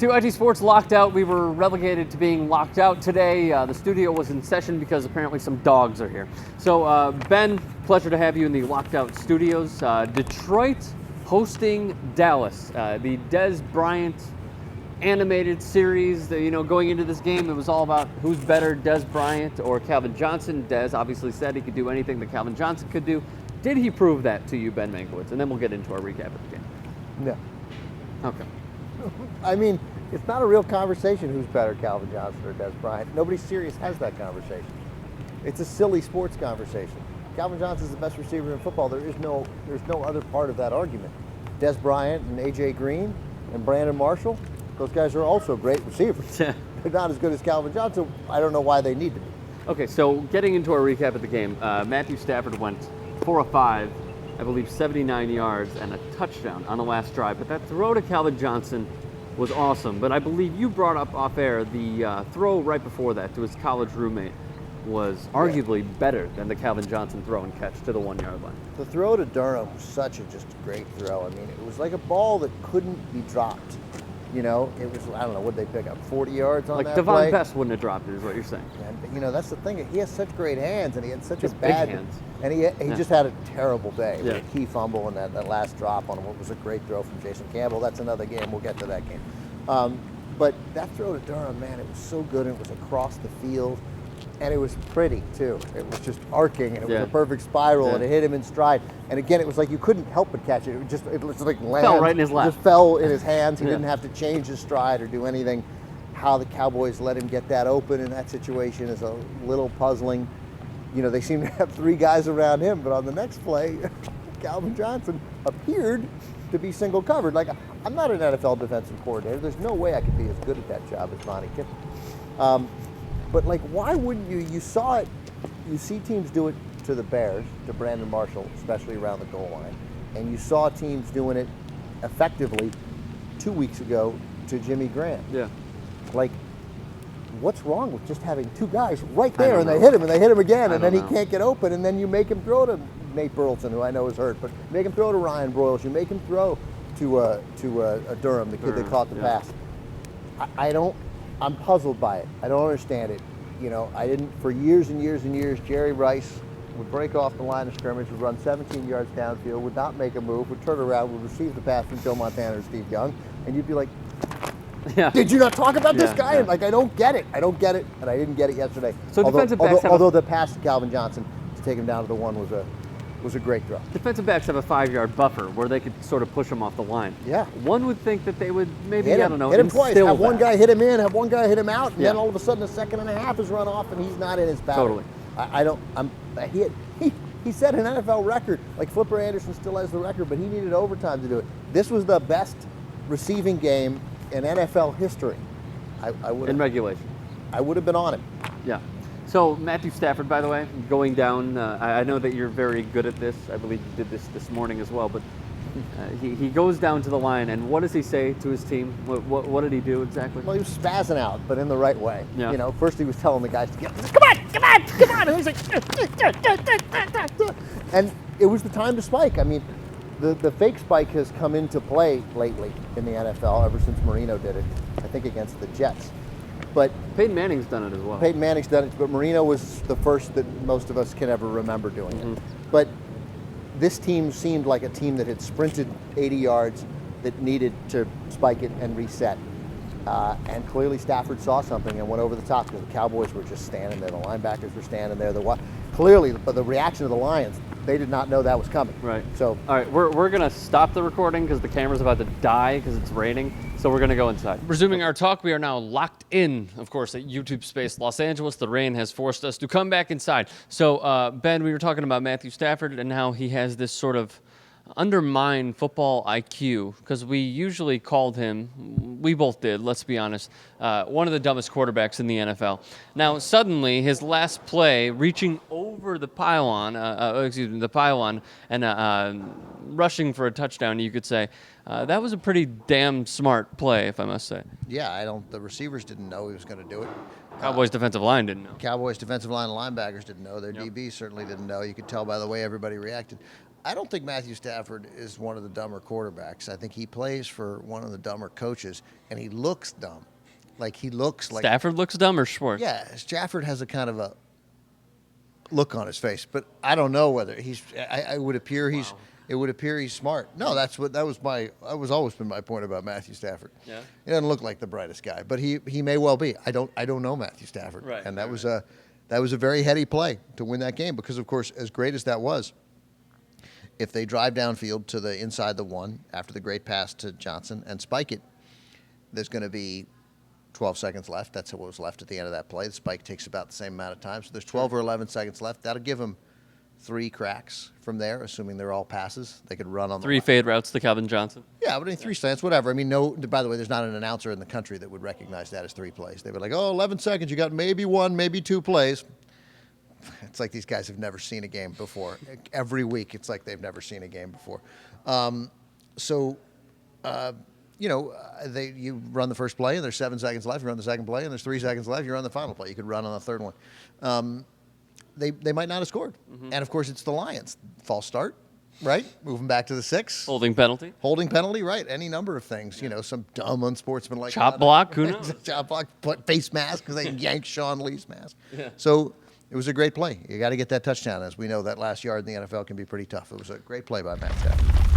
TYTSports locked out. We were relegated to being locked out today. The studio was in session because apparently some dogs are here. So Ben, pleasure to have you in the locked out studios. Detroit hosting Dallas. The Dez Bryant animated series. Going into this game, it was all about who's better, Dez Bryant or Calvin Johnson. Dez obviously said he could do anything that Calvin Johnson could do. Did he prove that to you, Ben Mankiewicz? And then we'll get into our recap of the game. No. Okay. I mean, it's not a real conversation who's better, Calvin Johnson or Dez Bryant. Nobody serious has that conversation. It's a silly sports conversation. Calvin Johnson's the best receiver in football. There's no other part of that argument. Dez Bryant and A.J. Green and Brandon Marshall, those guys are also great receivers. They're not as good as Calvin Johnson. I don't know why they need to be. Okay, so getting into our recap of the game, Matthew Stafford went 4 of 5, I believe 79 yards and a touchdown on the last drive. But that throw to Calvin Johnson was awesome. But I believe you brought up off air the throw right before that to his college roommate was arguably better than the Calvin Johnson throw and catch to the 1 yard line. The throw to Durham was such a just great throw. I mean, it was like a ball that couldn't be dropped. It was, I don't know, what they pick up, 40 yards on that play? Like Devon Best wouldn't have dropped it, is what you're saying. And, that's the thing. He has such great hands, and he had such His a bad big hands. And he just had a terrible day. Yeah. With a key fumble and that last drop on him. It was a great throw from Jason Campbell. That's another game. We'll get to that game. But that throw to Durham, man, it was so good. And it was across the field, and it was pretty too. It was just arcing, and it was a perfect spiral, and it hit him in stride. And again, it was like you couldn't help but catch it. It was like land. Fell right in his lap. Just fell in his hands. He didn't have to change his stride or do anything. How the Cowboys let him get that open in that situation is a little puzzling. They seem to have 3 guys around him, but on the next play, Calvin Johnson appeared to be single covered. Like, I'm not an NFL defensive coordinator. There's no way I could be as good at that job as Monty Kiffin. But why wouldn't you? You saw it. You see teams do it to the Bears, to Brandon Marshall, especially around the goal line, and you saw teams doing it effectively 2 weeks ago to Jimmy Graham. Yeah. What's wrong with just having 2 guys right there and they hit him and they hit him again and then he can't get open and then you make him throw to Nate Burleson, who I know is hurt, but make him throw to Ryan Broyles. You make him throw to Durham, the kid that caught the pass. I'm puzzled by it. I don't understand it. For years and years and years, Jerry Rice would break off the line of scrimmage, would run 17 yards downfield, would not make a move, would turn around, would receive the pass from Joe Montana or Steve Young, and you'd be like, did you not talk about this guy? And I don't get it. I don't get it, and I didn't get it yesterday. So although the pass to Calvin Johnson to take him down to the 1 was a great throw. Defensive backs have a 5-yard buffer where they could sort of push him off the line. Yeah. One would think that they would maybe, hit him twice. Have one guy hit him in, have one guy hit him out, and then all of a sudden a second and a half is run off and he's not in his pattern. Totally. He set an NFL record. Like Flipper Anderson still has the record, but he needed overtime to do it. This was the best receiving game in NFL history. In regulation. I would have been on him. Yeah. So Matthew Stafford, by the way, going down, I know that you're very good at this. I believe you did this morning as well, but he goes down to the line, and what does he say to his team? What did he do exactly? Well, he was spazzing out, but in the right way. Yeah. First he was telling the guys to get, come on, and he's like, and it was the time to spike. I mean, the fake spike has come into play lately in the NFL ever since Marino did it, I think against the Jets. But Peyton Manning's done it as well. Peyton Manning's done it, but Marino was the first that most of us can ever remember doing it. But this team seemed like a team that had sprinted 80 yards that needed to spike it and reset. And clearly Stafford saw something and went over the top because the Cowboys were just standing there. The linebackers were standing there. Clearly, the reaction of the Lions, they did not know that was coming. Right. So, all right, we're going to stop the recording because the camera's about to die because it's raining. So we're going to go inside. Resuming our talk, we are now locked in, of course, at YouTube Space Los Angeles. The rain has forced us to come back inside. So, Ben, we were talking about Matthew Stafford and how he has this sort of undermine football IQ, because we usually called him, we both did, let's be honest, one of the dumbest quarterbacks in the NFL. Now, suddenly, his last play, reaching over the pylon, and rushing for a touchdown, you could say, that was a pretty damn smart play, if I must say. Yeah, the receivers didn't know he was going to do it. Cowboys defensive line didn't know. Cowboys defensive line and linebackers didn't know. Their DBs certainly didn't know. You could tell by the way everybody reacted. I don't think Matthew Stafford is one of the dumber quarterbacks. I think he plays for one of the dumber coaches, and he looks dumb. Like, he looks like... Stafford looks dumb or Schwartz? Yeah, Stafford has a kind of a look on his face, but I don't know whether he's... I would appear he's... It would appear he's smart. No, that was always been my point about Matthew Stafford. Yeah. He doesn't look like the brightest guy, but he may well be. I don't know Matthew Stafford. Right. And that was a very heady play to win that game, because of course, as great as that was, if they drive downfield to the inside the one after the great pass to Johnson and spike it, there's going to be 12 seconds left. That's what was left at the end of that play. The spike takes about the same amount of time. So there's 12 or 11 seconds left. That'll give them 3 cracks from there, assuming they're all passes. They could run on the 3 fade routes to Calvin Johnson. Yeah, but 3 slants, whatever. I mean, no. By the way, there's not an announcer in the country that would recognize that as 3 plays. They were like, 11 seconds. You got maybe 1, maybe 2 plays. It's like these guys have never seen a game before. Every week, it's like they've never seen a game before. You run the first play, and there's 7 seconds left. You run the second play, and there's 3 seconds left. You run the final play. You could run on the third one. They might not have scored. Mm-hmm. And, of course, it's the Lions. False start, right? Moving back to the 6. Holding penalty, right? Any number of things. You know, some dumb unsportsmanlike. Chop block, who knows? Chop block, put face mask because they yanked Sean Lee's mask. Yeah. So it was a great play. You got to get that touchdown. As we know, that last yard in the NFL can be pretty tough. It was a great play by Matt Stafford.